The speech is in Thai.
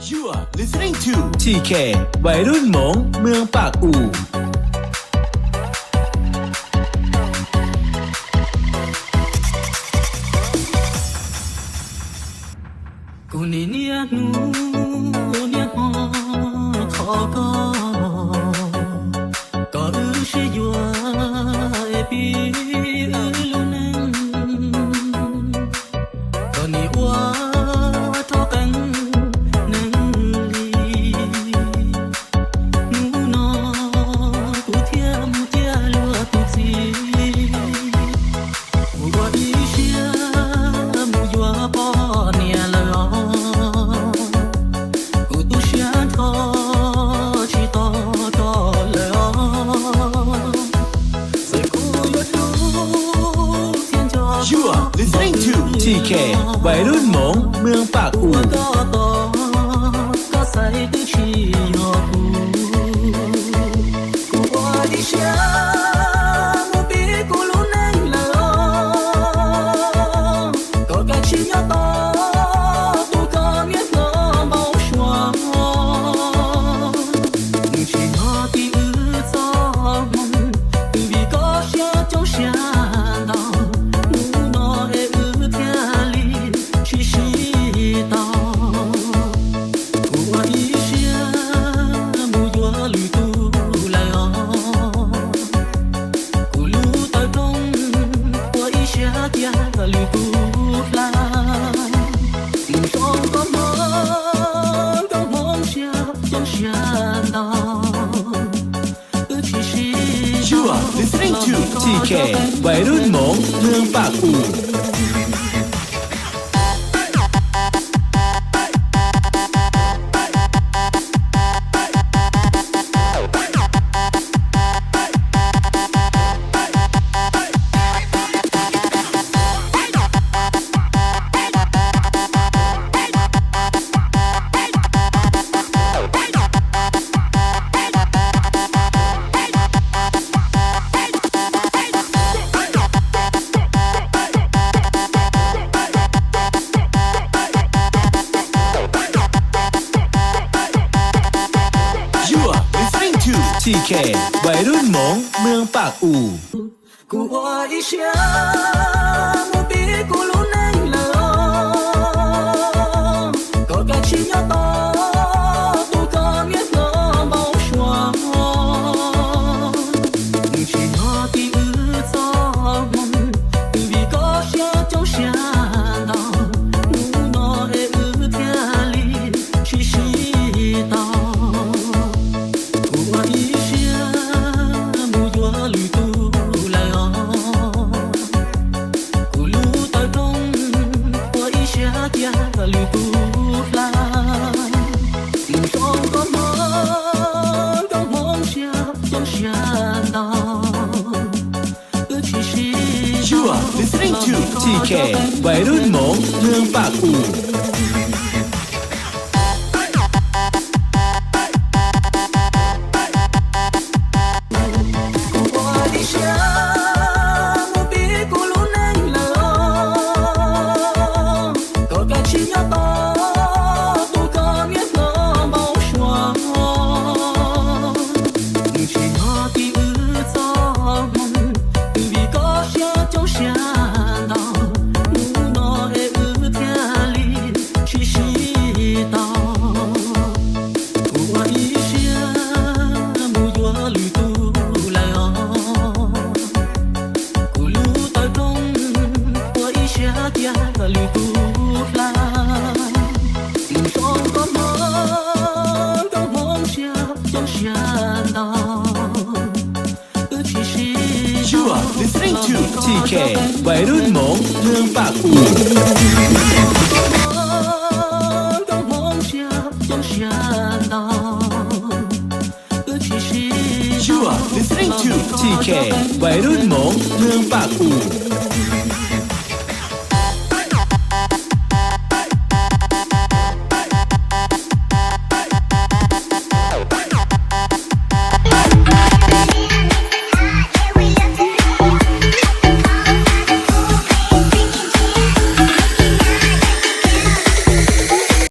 You are listening to TK วัยรุ่นหมงเมืองปากอู่กูนี่เนี่ยนูเนี่ยฮอขอก็ชื่อยัวเอปีลุนังก็นี่ว่าทอกันนังลีนูนอกูเทียมูเทียลัวตุซีมูว่าอีเชียมูยัวปอเนี่ยละListening to TK วัยรุ่นหมงเมืองปากอู่ก็ใส่ตัวชียอกูว่าดิฉันมูปีกูรู้แน่เลยก็แค่ชียอต่อตัวก็เนี่ยก็เบาชัว你去哪地走对比高下就想到You are listening to TK วัยรุ่นหมงเมืองปากอู่TK วัยรุ่นหมงเมืองปากอู่กูว่าอีเชียมูปีกูรู้แน่เลยก็แค่ชียอต่อตัวก็เนี่ยก็เบาชัว你去哪地走对比高下就想到路那天里去洗澡You are listening to TK วัยรุ่นหมงเมืองปากอู่You are listening to TK วัยรุ่นหมงเมืองปากอู่You are listening to TK วัยรุ่นหมงเมืองปากอู่